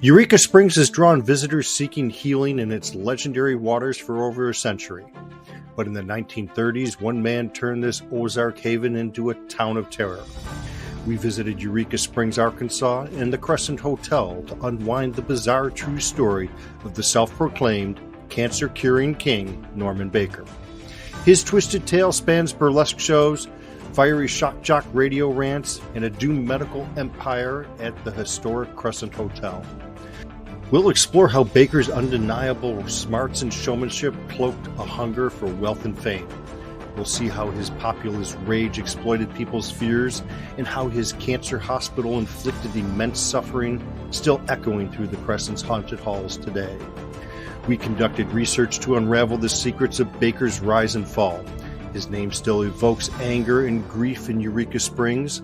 Eureka Springs has drawn visitors seeking healing in its legendary waters for over a century. But in the 1930s, one man turned this Ozark haven into a town of terror. We visited Eureka Springs, Arkansas, and the Crescent Hotel to unwind the bizarre true story of the self-proclaimed cancer-curing king, Norman Baker. His twisted tale spans burlesque shows, fiery shock jock radio rants, and a doomed medical empire at the historic Crescent Hotel. We'll explore how Baker's undeniable smarts and showmanship cloaked a hunger for wealth and fame. We'll see how his populist rage exploited people's fears and how his cancer hospital inflicted immense suffering, still echoing through the Crescent's haunted halls today. We conducted research to unravel the secrets of Baker's rise and fall. His name still evokes anger and grief in Eureka Springs.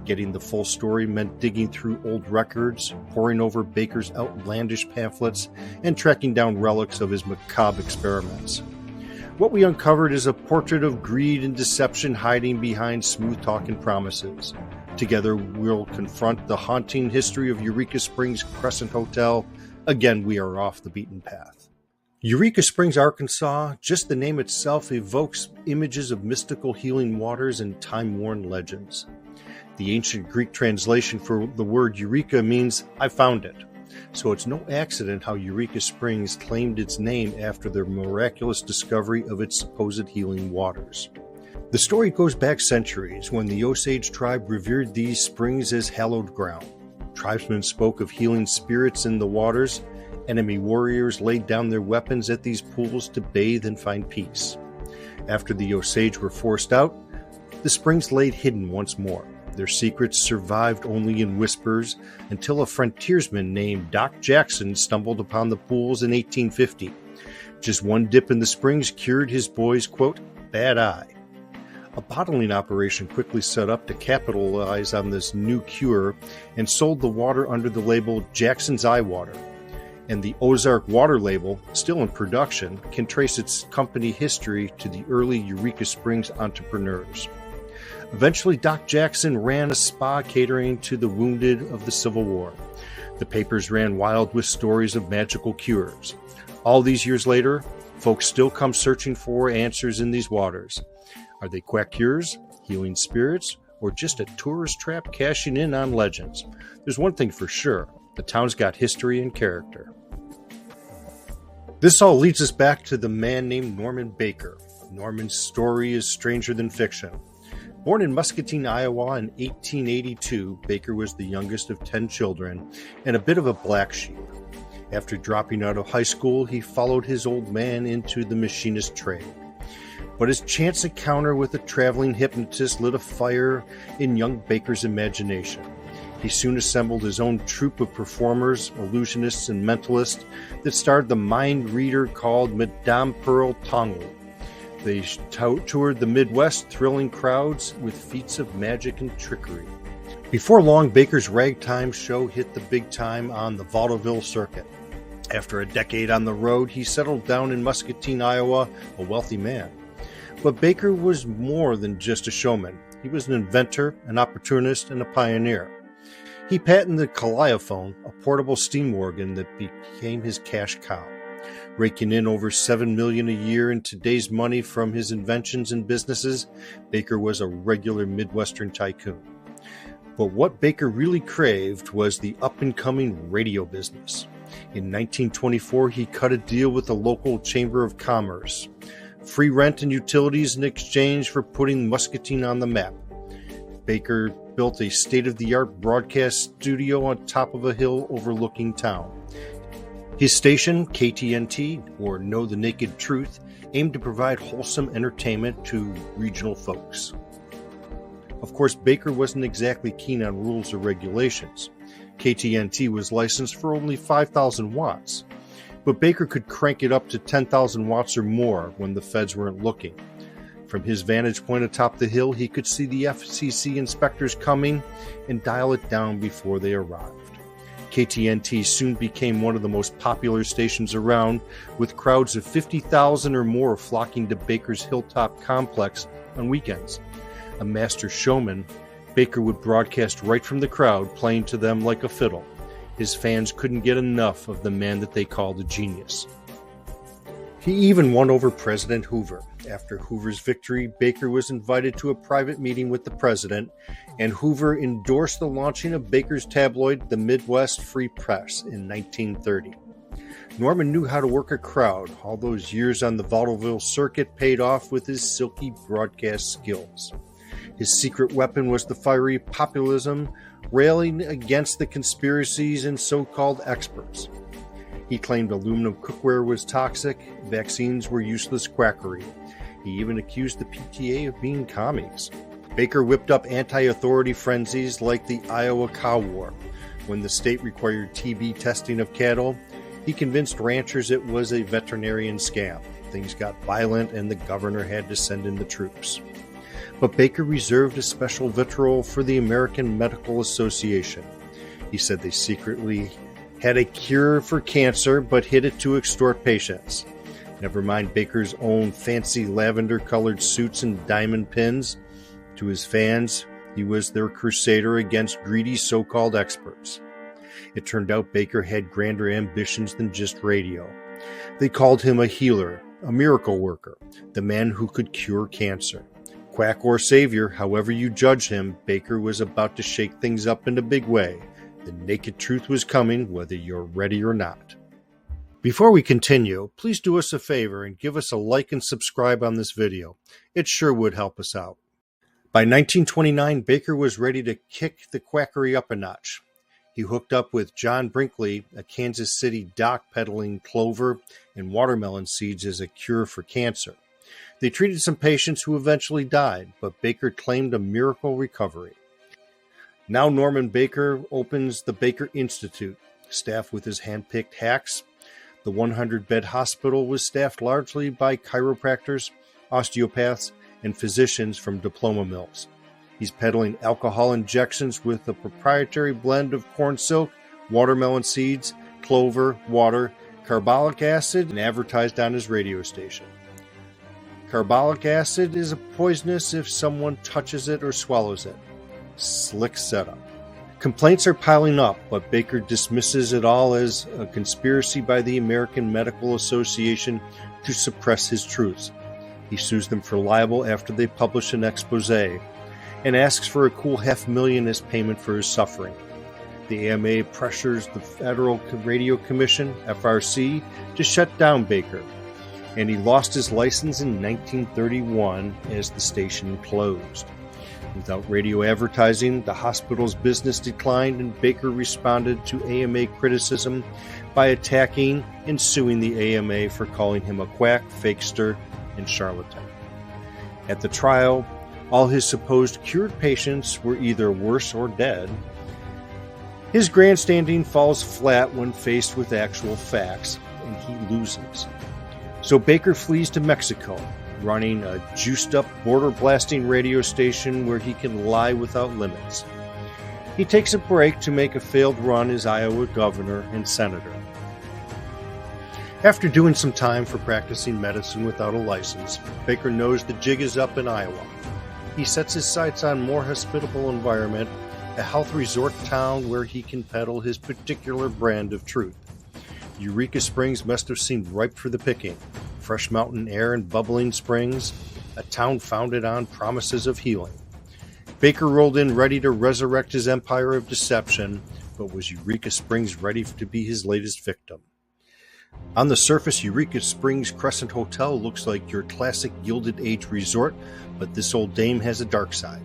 Getting the full story meant digging through old records, poring over Baker's outlandish pamphlets, and tracking down relics of his macabre experiments. What we uncovered is a portrait of greed and deception hiding behind smooth-talking promises. Together, we'll confront the haunting history of Eureka Springs Crescent Hotel. Again, we are off the beaten path. Eureka Springs, Arkansas, just the name itself evokes images of mystical healing waters and time-worn legends. The ancient Greek translation for the word Eureka means, I found it. So it's no accident how Eureka Springs claimed its name after the miraculous discovery of its supposed healing waters. The story goes back centuries when the Osage tribe revered these springs as hallowed ground. Tribesmen spoke of healing spirits in the waters. Enemy warriors laid down their weapons at these pools to bathe and find peace. After the Osage were forced out, the springs laid hidden once more. Their secrets survived only in whispers until a frontiersman named Doc Jackson stumbled upon the pools in 1850. Just one dip in the springs cured his boy's, quote, bad eye. A bottling operation quickly set up to capitalize on this new cure and sold the water under the label Jackson's Eye Water. And the Ozark Water label, still in production, can trace its company history to the early Eureka Springs entrepreneurs. Eventually, Doc Jackson ran a spa catering to the wounded of the Civil War. The papers ran wild with stories of magical cures. All these years later, folks still come searching for answers in these waters. Are they quack cures, healing spirits, or just a tourist trap cashing in on legends? There's one thing for sure, the town's got history and character. This all leads us back to the man named Norman Baker. Norman's story is stranger than fiction. Born in Muscatine, Iowa in 1882, Baker was the youngest of 10 children and a bit of a black sheep. After dropping out of high school, he followed his old man into the machinist trade. But his chance encounter with a traveling hypnotist lit a fire in young Baker's imagination. He soon assembled his own troupe of performers, illusionists, and mentalists that starred the mind reader called Madame Pearl Tongle. They toured the Midwest, thrilling crowds with feats of magic and trickery. Before long, Baker's ragtime show hit the big time on the vaudeville circuit. After a decade on the road, he settled down in Muscatine, Iowa, a wealthy man. But Baker was more than just a showman. He was an inventor, an opportunist, and a pioneer. He patented the Calliophone, a portable steam organ that became his cash cow. Raking in over $7 million a year in today's money from his inventions and businesses, Baker was a regular Midwestern tycoon. But what Baker really craved was the up-and-coming radio business. In 1924, he cut a deal with the local Chamber of Commerce. Free rent and utilities in exchange for putting Muscatine on the map. Baker built a state-of-the-art broadcast studio on top of a hill overlooking town. His station, KTNT, or Know the Naked Truth, aimed to provide wholesome entertainment to regional folks. Of course, Baker wasn't exactly keen on rules or regulations. KTNT was licensed for only 5,000 watts, but Baker could crank it up to 10,000 watts or more when the feds weren't looking. From his vantage point atop the hill, he could see the FCC inspectors coming and dial it down before they arrived. KTNT soon became one of the most popular stations around, with crowds of 50,000 or more flocking to Baker's Hilltop complex on weekends. A master showman, Baker would broadcast right from the crowd, playing to them like a fiddle. His fans couldn't get enough of the man that they called a genius. He even won over President Hoover. After Hoover's victory, Baker was invited to a private meeting with the president, and Hoover endorsed the launching of Baker's tabloid, the Midwest Free Press, in 1930. Norman knew how to work a crowd. All those years on the vaudeville circuit paid off with his silky broadcast skills. His secret weapon was the fiery populism, railing against the conspiracies and so-called experts. He claimed aluminum cookware was toxic, vaccines were useless quackery. He even accused the PTA of being commies. Baker whipped up anti-authority frenzies like the Iowa Cow War. When the state required TB testing of cattle, he convinced ranchers it was a veterinarian scam. Things got violent and the governor had to send in the troops. But Baker reserved a special vitriol for the American Medical Association. He said they secretly had a cure for cancer but hid it to extort patients. Never mind Baker's own fancy lavender-colored suits and diamond pins. To his fans, he was their crusader against greedy so-called experts. It turned out Baker had grander ambitions than just radio. They called him a healer, a miracle worker, the man who could cure cancer. Quack or savior, however you judge him, Baker was about to shake things up in a big way. The naked truth was coming, whether you're ready or not. Before we continue, please do us a favor and give us a like and subscribe on this video. It sure would help us out. By 1929, Baker was ready to kick the quackery up a notch. He hooked up with John Brinkley, a Kansas City doc peddling clover and watermelon seeds as a cure for cancer. They treated some patients who eventually died, but Baker claimed a miracle recovery. Now Norman Baker opens the Baker Institute, staffed with his hand-picked hacks. The 100-bed hospital was staffed largely by chiropractors, osteopaths, and physicians from diploma mills. He's peddling alcohol injections with a proprietary blend of corn silk, watermelon seeds, clover, water, carbolic acid, and advertised on his radio station. Carbolic acid is poisonous if someone touches it or swallows it. Slick setup. Complaints are piling up, but Baker dismisses it all as a conspiracy by the American Medical Association to suppress his truths. He sues them for libel after they publish an expose and asks for a cool $500,000 as payment for his suffering. The AMA pressures the Federal Radio Commission, FRC, to shut down Baker, and he lost his license in 1931 as the station closed. Without radio advertising, the hospital's business declined, and Baker responded to AMA criticism by attacking and suing the AMA for calling him a quack, fakester, and charlatan. At the trial, all his supposed cured patients were either worse or dead. His grandstanding falls flat when faced with actual facts, and he loses. So Baker flees to Mexico, running a juiced-up, border-blasting radio station where he can lie without limits. He takes a break to make a failed run as Iowa governor and senator. After doing some time for practicing medicine without a license, Baker knows the jig is up in Iowa. He sets his sights on a more hospitable environment, a health resort town where he can peddle his particular brand of truth. Eureka Springs must have seemed ripe for the picking. Fresh mountain air and bubbling springs, a town founded on promises of healing. Baker rolled in ready to resurrect his empire of deception, but was Eureka Springs ready to be his latest victim? On the surface, Eureka Springs Crescent Hotel looks like your classic Gilded Age resort, but this old dame has a dark side.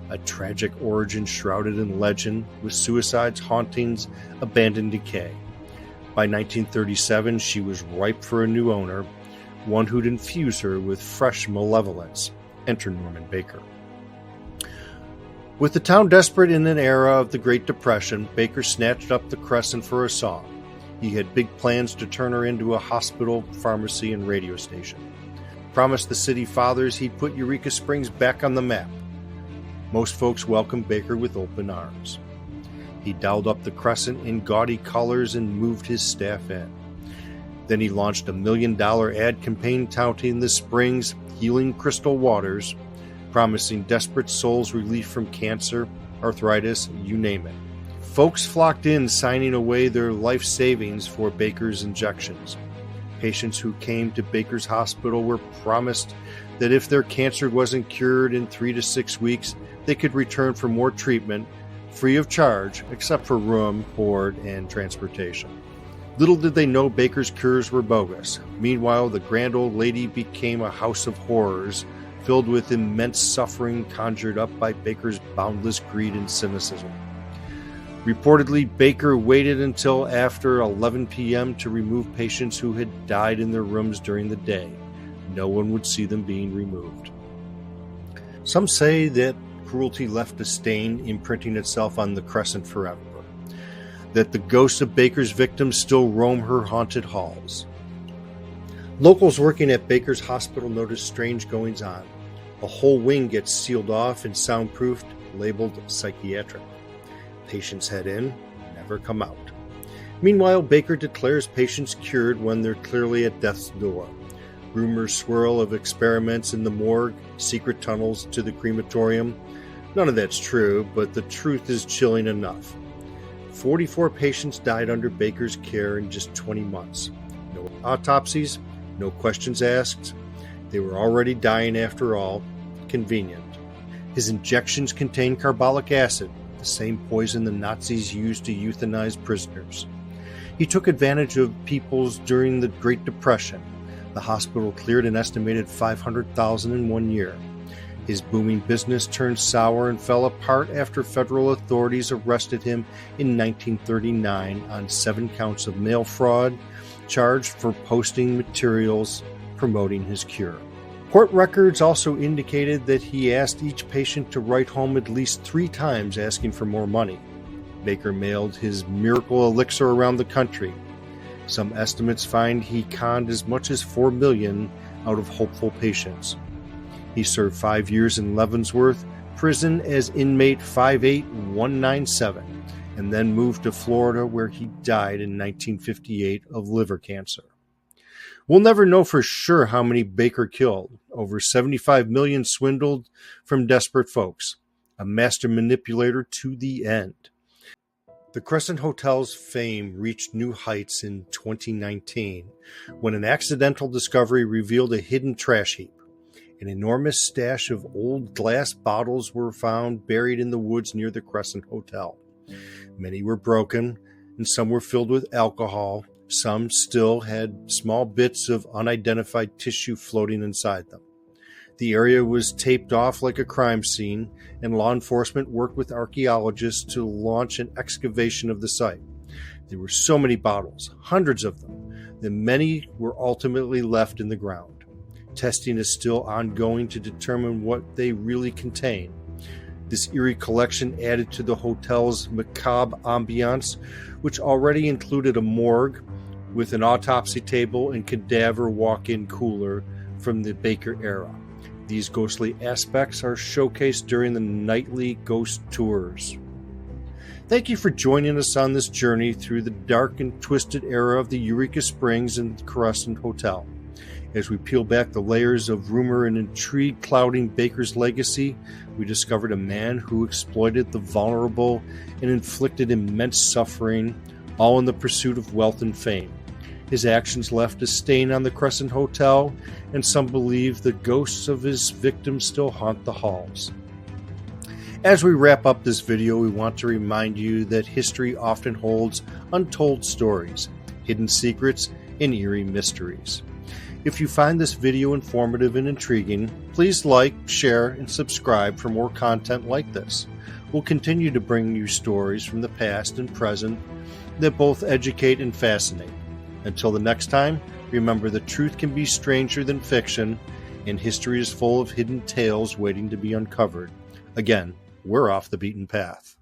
A tragic origin shrouded in legend, with suicides, hauntings, abandoned decay. By 1937, she was ripe for a new owner, one who'd infuse her with fresh malevolence. Enter Norman Baker. With the town desperate in an era of the Great Depression, Baker snatched up the Crescent for a song. He had big plans to turn her into a hospital, pharmacy, and radio station. Promised the city fathers he'd put Eureka Springs back on the map. Most folks welcomed Baker with open arms. He dolled up the Crescent in gaudy colors and moved his staff in. Then he launched a $1 million ad campaign touting the springs' healing crystal waters, promising desperate souls relief from cancer, arthritis, you name it. Folks flocked in, signing away their life savings for Baker's injections. Patients who came to Baker's hospital were promised that if their cancer wasn't cured in 3 to 6 weeks, they could return for more treatment, free of charge, except for room, board, and transportation. Little did they know Baker's cures were bogus. Meanwhile, the grand old lady became a house of horrors, filled with immense suffering conjured up by Baker's boundless greed and cynicism. Reportedly, Baker waited until after 11 p.m. to remove patients who had died in their rooms during the day. No one would see them being removed. Some say that cruelty left a stain, imprinting itself on the Crescent forever. That the ghosts of Baker's victims still roam her haunted halls. Locals working at Baker's hospital notice strange goings-on. A whole wing gets sealed off and soundproofed, labeled psychiatric. Patients head in, never come out. Meanwhile, Baker declares patients cured when they're clearly at death's door. Rumors swirl of experiments in the morgue, secret tunnels to the crematorium. None of that's true, but the truth is chilling enough. 44 patients died under Baker's care in just 20 months. No autopsies, no questions asked. They were already dying after all. Convenient. His injections contain carbolic acid, the same poison the Nazis used to euthanize prisoners. He took advantage of peoples during the Great Depression. The hospital cleared an estimated $500,000 in 1 year. His booming business turned sour and fell apart after federal authorities arrested him in 1939 on 7 counts of mail fraud, charged for posting materials promoting his cure. Court records also indicated that he asked each patient to write home at least 3 times asking for more money. Baker mailed his miracle elixir around the country. Some estimates find he conned as much as $4 million out of hopeful patients. He served 5 years in Leavenworth prison as inmate 58197 and then moved to Florida, where he died in 1958 of liver cancer. We'll never know for sure how many Baker killed. Over 75 million swindled from desperate folks. A master manipulator to the end. The Crescent Hotel's fame reached new heights in 2019 when an accidental discovery revealed a hidden trash heap. An enormous stash of old glass bottles were found buried in the woods near the Crescent Hotel. Many were broken, and some were filled with alcohol. Some still had small bits of unidentified tissue floating inside them. The area was taped off like a crime scene, and law enforcement worked with archaeologists to launch an excavation of the site. There were so many bottles, hundreds of them, that many were ultimately left in the ground. Testing is still ongoing to determine what they really contain. This eerie collection added to the hotel's macabre ambiance, which already included a morgue with an autopsy table and cadaver walk-in cooler from the Baker era. These ghostly aspects are showcased during the nightly ghost tours. Thank you for joining us on this journey through the dark and twisted era of the Eureka Springs and Crescent Hotel. As we peel back the layers of rumor and intrigue clouding Baker's legacy, we discovered a man who exploited the vulnerable and inflicted immense suffering, all in the pursuit of wealth and fame. His actions left a stain on the Crescent Hotel, and some believe the ghosts of his victims still haunt the halls. As we wrap up this video, we want to remind you that history often holds untold stories, hidden secrets, and eerie mysteries. If you find this video informative and intriguing, please like, share, and subscribe for more content like this. We'll continue to bring you stories from the past and present that both educate and fascinate. Until the next time, remember the truth can be stranger than fiction, and history is full of hidden tales waiting to be uncovered. Again, we're off the beaten path.